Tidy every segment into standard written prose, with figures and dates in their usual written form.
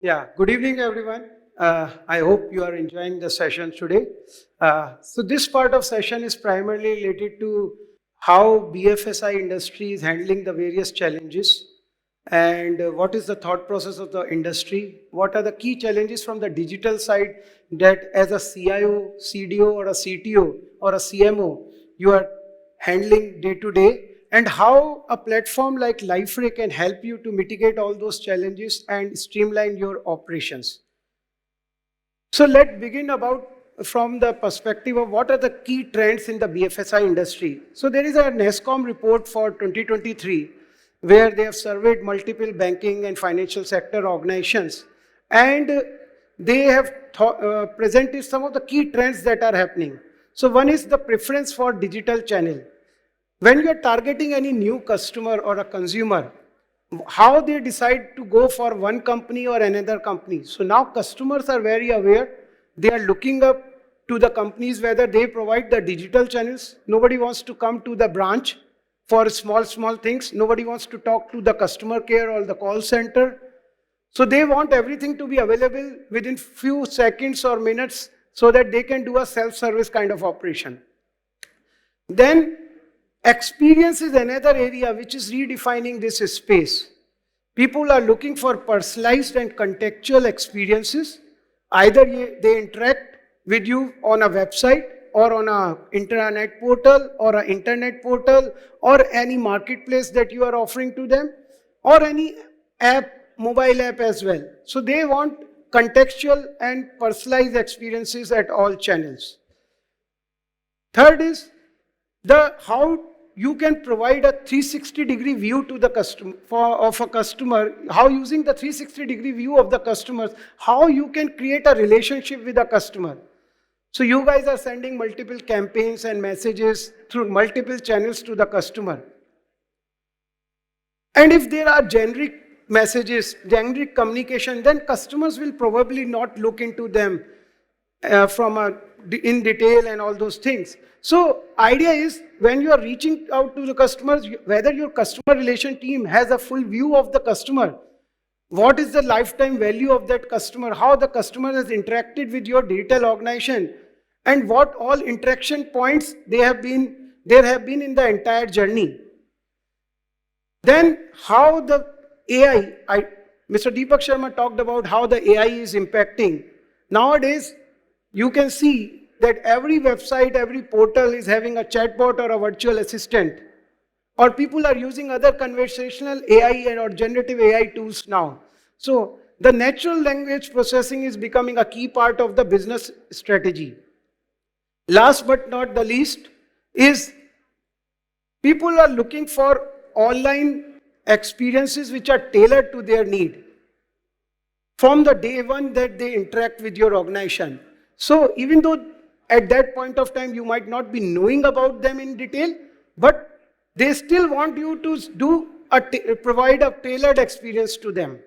Yeah, good evening, everyone. I hope you are enjoying the session today. So this part of session is primarily related to how BFSI industry is handling the various challenges and what is the thought process of the industry. What are the key challenges from the digital side that as a CIO, CDO or a CTO or a CMO, you are handling day to day, and how a platform like Liferay can help you to mitigate all those challenges and streamline your operations. So let's begin about from the perspective of what are the key trends in the BFSI industry. So there is a NESCOM report for 2023 where they have surveyed multiple banking and financial sector organizations, and they have presented some of the key trends that are happening. So one is the preference for digital channel. When you're targeting any new customer or a consumer, how they decide to go for one company or another company. So now customers are very aware. They are looking up to the companies whether they provide the digital channels. Nobody wants to come to the branch for small things. Nobody wants to talk to the customer care or the call center. So they want everything to be available within few seconds or minutes so that they can do a self-service kind of operation. Then experience is another area which is redefining this space. People are looking for personalized and contextual experiences. Either they interact with you on a website or on a intranet portal or an internet portal or any marketplace that you are offering to them or any app, mobile app as well. So they want contextual and personalized experiences at all channels. Third is the how you can provide a 360-degree view to the customer of a customer, how using the 360-degree view of the customers, how you can create a relationship with a customer. So you guys are sending multiple campaigns and messages through multiple channels to the customer. And if there are generic messages, generic communication, then customers will probably not look into them in detail and all those things. So idea is when you are reaching out to the customers, whether your customer relation team has a full view of the customer, what is the lifetime value of that customer, how the customer has interacted with your digital organization, and what all interaction points there have been in the entire journey. Then how the AI, Mr. Deepak Sharma talked about how the AI is impacting. Nowadays, you can see that every website, every portal is having a chatbot or a virtual assistant. Or people are using other conversational AI or generative AI tools now. So the natural language processing is becoming a key part of the business strategy. Last but not the least is people are looking for online experiences which are tailored to their need from the day one that they interact with your organization. So even though at that point of time you might not be knowing about them in detail, but they still want you to provide a tailored experience to them.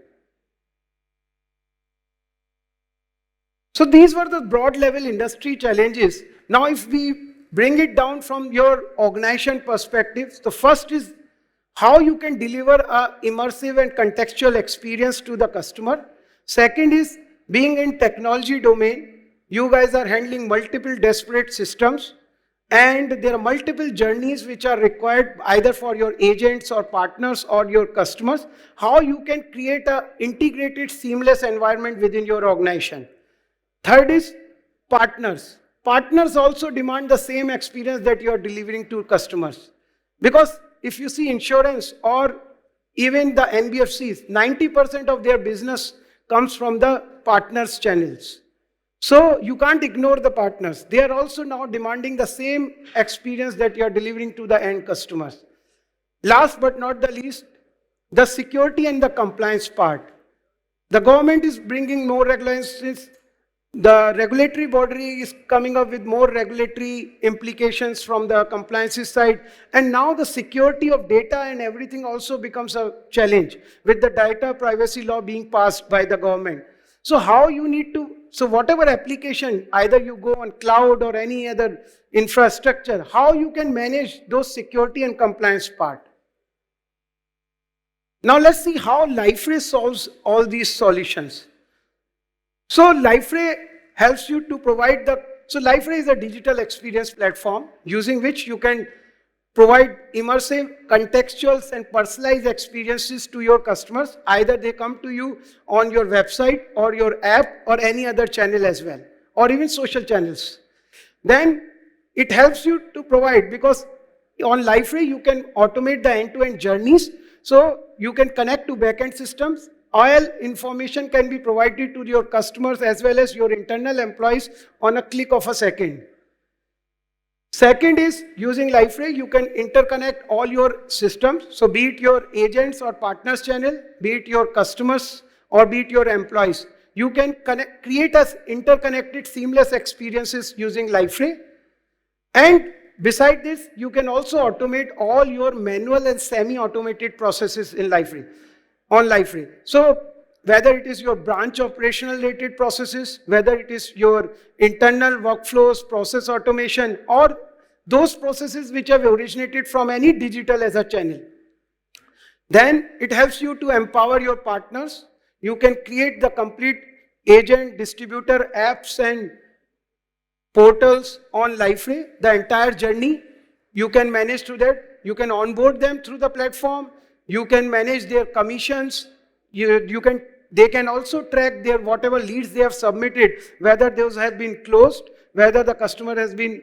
So these were the broad level industry challenges. Now if we bring it down from your organization perspective, the first is how you can deliver an immersive and contextual experience to the customer. Second is being in technology domain. You guys are handling multiple disparate systems and there are multiple journeys which are required either for your agents or partners or your customers. How you can create an integrated seamless environment within your organization. Third is partners. Partners also demand the same experience that you are delivering to customers. Because if you see insurance or even the NBFCs, 90% of their business comes from the partners channels. So you can't ignore the partners. They are also now demanding the same experience that you are delivering to the end customers. Last but not the least, the security and the compliance part. The government is bringing more regulations. The regulatory body is coming up with more regulatory implications from the compliance side. And now the security of data and everything also becomes a challenge with the data privacy law being passed by the government. So how you need to, so whatever application, either you go on cloud or any other infrastructure, how you can manage those security and compliance part. Now let's see how Liferay solves all these solutions. So Liferay helps you to provide so Liferay is a digital experience platform using which you can provide immersive, contextual and personalized experiences to your customers. Either they come to you on your website or your app or any other channel as well, or even social channels. Then it helps you to provide, because on Liferay you can automate the end-to-end journeys, so you can connect to backend systems. All information can be provided to your customers as well as your internal employees on a click of a second. Second is, using Liferay, you can interconnect all your systems. So be it your agents or partners channel, be it your customers, or be it your employees. You can create as interconnected seamless experiences using Liferay. And beside this, you can also automate all your manual and semi-automated processes in Liferay, on Liferay. So whether it is your branch operational related processes, whether it is your internal workflows, process automation, or those processes which have originated from any digital as a channel. Then it helps you to empower your partners. You can create the complete agent, distributor, apps and portals on Liferay, the entire journey. You can manage through that. You can onboard them through the platform. You can manage their commissions. They can also track their whatever leads they have submitted, whether those have been closed, whether the customer has been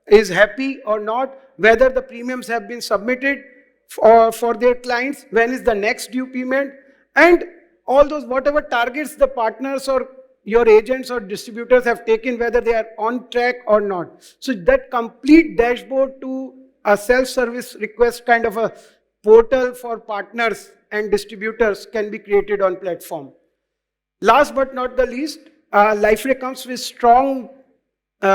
is happy or not, whether the premiums have been submitted for their clients, when is the next due payment, and all those whatever targets the partners or your agents or distributors have taken, whether they are on track or not. So that complete dashboard to a self-service request kind of a portal for partners and distributors can be created on platform. Last but not the least, Liferay comes with strong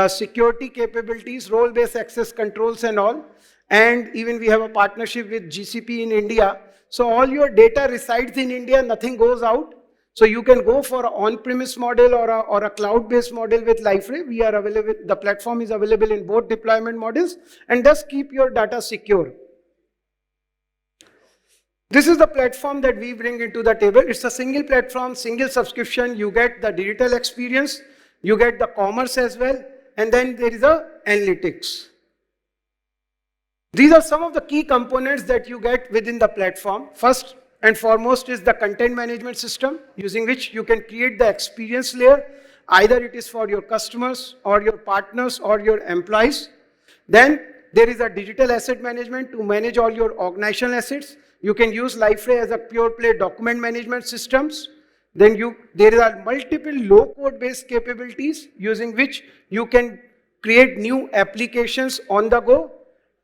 security capabilities, role-based access controls and all. And even we have a partnership with GCP in India. So all your data resides in India, nothing goes out. So you can go for an on-premise model or a cloud-based model with Liferay. We are available, the platform is available in both deployment models, and thus keep your data secure. This is the platform that we bring into the table. It's a single platform, single subscription. You get the digital experience, you get the commerce as well, and then there is a analytics. These are some of the key components that you get within the platform. First and foremost is the content management system, using which you can create the experience layer. Either it is for your customers or your partners or your employees. Then there is a digital asset management to manage all your organizational assets. You can use Liferay as a pure play document management systems. Then there are multiple low-code based capabilities using which you can create new applications on the go.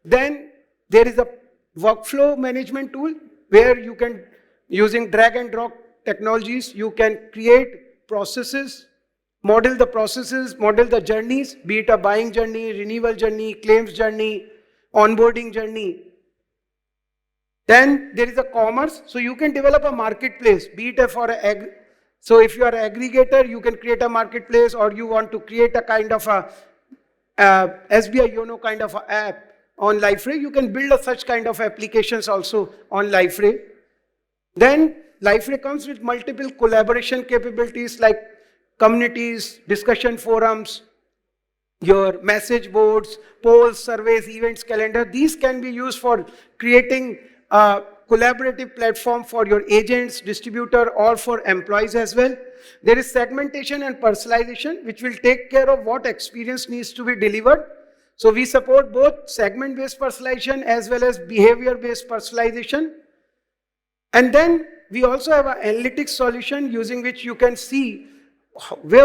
Then there is a workflow management tool where you can, using drag and drop technologies, you can create processes, model the journeys, be it a buying journey, renewal journey, claims journey, onboarding journey. Then there is a commerce, so you can develop a marketplace, be it so if you are an aggregator, you can create a marketplace, or you want to create a kind of a SBI YONO kind of a app on Liferay, you can build such kind of applications also on Liferay. Then Liferay comes with multiple collaboration capabilities like communities, discussion forums, your message boards, polls, surveys, events, calendar. These can be used for creating a collaborative platform for your agents, distributor, or for employees as well. There is segmentation and personalization, which will take care of what experience needs to be delivered. So we support both segment-based personalization as well as behavior-based personalization. And then we also have an analytics solution using which you can see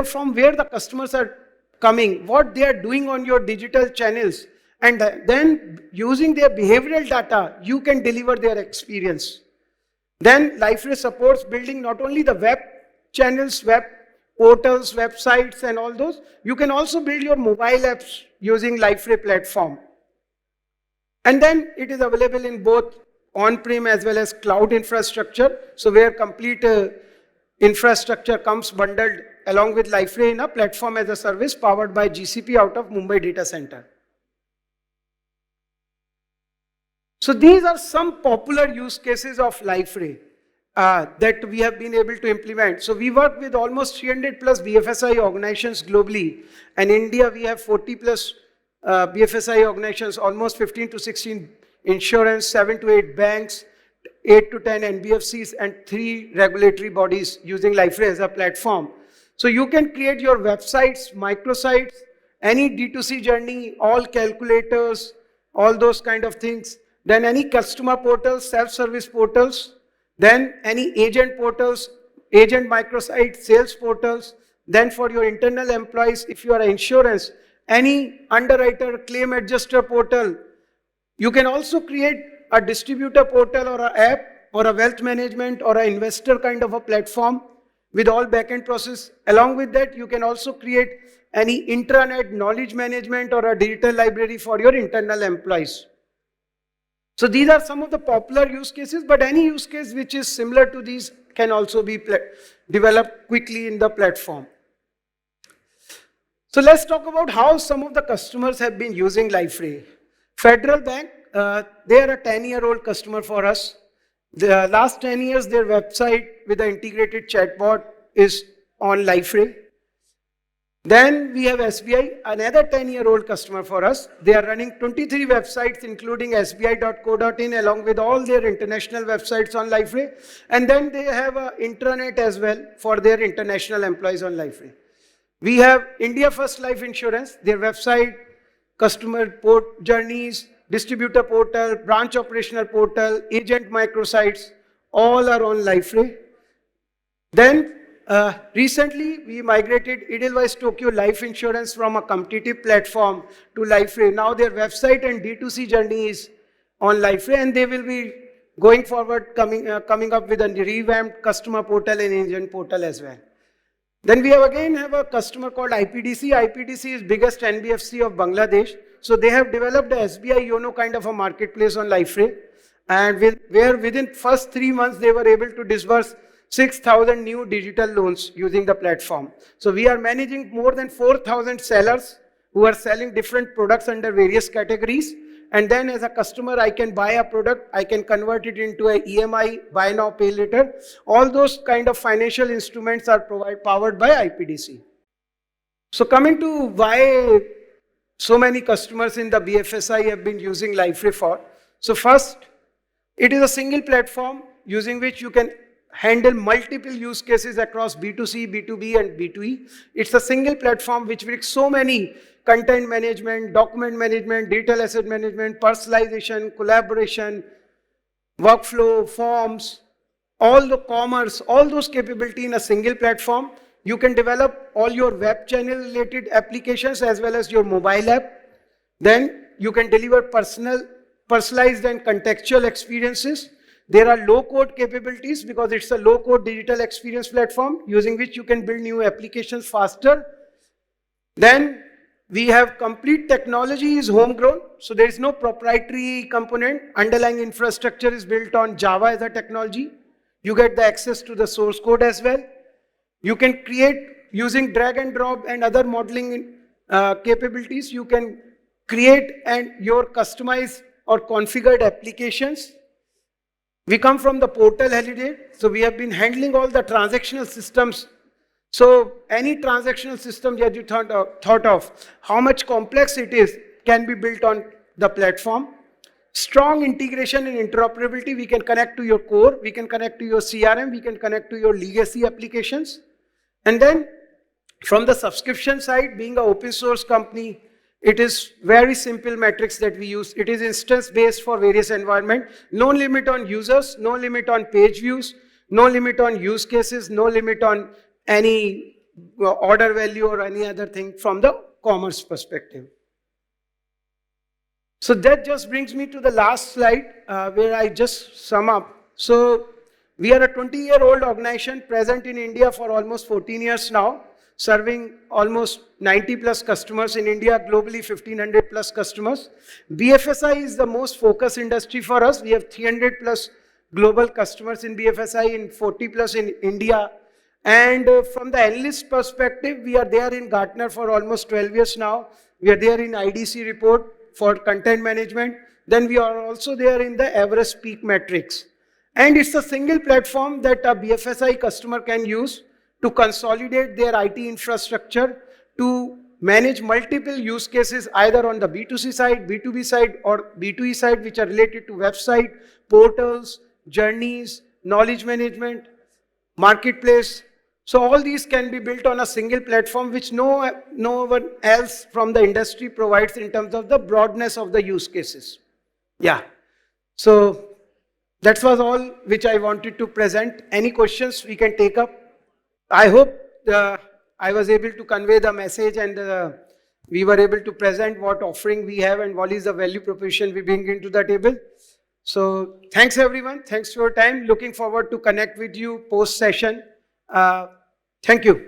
from where the customers are coming, what they are doing on your digital channels, and then using their behavioral data, you can deliver their experience. Then Liferay supports building not only the web channels, web portals, websites and all those, you can also build your mobile apps using Liferay platform. And then it is available in both on-prem as well as cloud infrastructure, so where complete infrastructure comes bundled along with Liferay in a platform as a service powered by GCP out of Mumbai data center. So these are some popular use cases of Liferay. that we have been able to implement. So we work with almost 300 plus BFSI organizations globally. And in India, we have 40 plus BFSI organizations, almost 15 to 16 insurance, 7 to 8 banks, 8 to 10 NBFCs, and 3 regulatory bodies using Liferay as a platform. So you can create your websites, microsites, any D2C journey, all calculators, all those kind of things. Then any customer portals, self-service portals, then any agent portals, agent microsite, sales portals. Then for your internal employees, if you are an insurance, any underwriter, claim adjuster portal. You can also create a distributor portal or an app or a wealth management or an investor kind of a platform with all backend process. Along with that, you can also create any intranet knowledge management or a digital library for your internal employees. So these are some of the popular use cases, but any use case which is similar to these can also be developed quickly in the platform. So let's talk about how some of the customers have been using Liferay. Federal Bank, they are a 10-year-old customer for us. The last 10 years, their website with the integrated chatbot is on Liferay. Then we have SBI, another 10-year-old customer for us. They are running 23 websites, including sbi.co.in, along with all their international websites on Liferay. And then they have an intranet as well for their international employees on Liferay. We have India First Life Insurance, their website, customer port journeys, distributor portal, branch operational portal, agent microsites, all are on Liferay. Then recently we migrated Edelweiss Tokyo Life Insurance from a competitive platform to Liferay. Now their website and D2C journey is on Liferay, and they will be going forward coming up with a revamped customer portal and agent portal as well. Then we have a customer called IPDC. IPDC is biggest NBFC of Bangladesh. So they have developed a SBI YONO kind of a marketplace on Liferay, and where within first 3 months they were able to disburse 6,000 new digital loans using the platform. So we are managing more than 4,000 sellers who are selling different products under various categories. And then as a customer, I can buy a product, I can convert it into a EMI, buy now, pay later. All those kind of financial instruments are powered by IPDC. So coming to why so many customers in the BFSI have been using Liferay for. So first, it is a single platform using which you can handle multiple use cases across B2C, B2B, and B2E. It's a single platform which brings so many content management, document management, digital asset management, personalization, collaboration, workflow, forms, all the commerce, all those capabilities in a single platform. You can develop all your web channel related applications as well as your mobile app. Then you can deliver personalized and contextual experiences. There are low-code capabilities because it's a low-code digital experience platform using which you can build new applications faster. Then we have complete technology is homegrown, so there is no proprietary component. Underlying infrastructure is built on Java as a technology. You get the access to the source code as well. You can create using drag and drop and other modeling capabilities. You can create your customized or configured applications. We come from the portal heritage, so we have been handling all the transactional systems. So any transactional system that you thought of, how much complex it is, can be built on the platform. Strong integration and interoperability. We can connect to your core, we can connect to your CRM, we can connect to your legacy applications. And then from the subscription side, being an open source company, it is very simple metrics that we use. It is instance based for various environments. No limit on users, no limit on page views, no limit on use cases, no limit on any order value or any other thing from the commerce perspective. So that just brings me to the last slide where I just sum up. So we are a 20-year-old organization present in India for almost 14 years now, serving almost 90 plus customers in India, globally 1500 plus customers. BFSI is the most focused industry for us. We have 300 plus global customers in BFSI, in 40 plus in India. And from the analyst perspective, we are there in Gartner for almost 12 years now. We are there in IDC report for content management. Then we are also there in the Everest Peak Metrics. And it's a single platform that a BFSI customer can use to consolidate their IT infrastructure, to manage multiple use cases either on the B2C side, B2B side, or B2E side, which are related to website, portals, journeys, knowledge management, marketplace. So all these can be built on a single platform, which no one else from the industry provides in terms of the broadness of the use cases. Yeah. So that was all which I wanted to present. Any questions we can take up? I hope I was able to convey the message, and we were able to present what offering we have and what is the value proposition we bring into the table. So thanks everyone. Thanks for your time. Looking forward to connect with you post session. Thank you.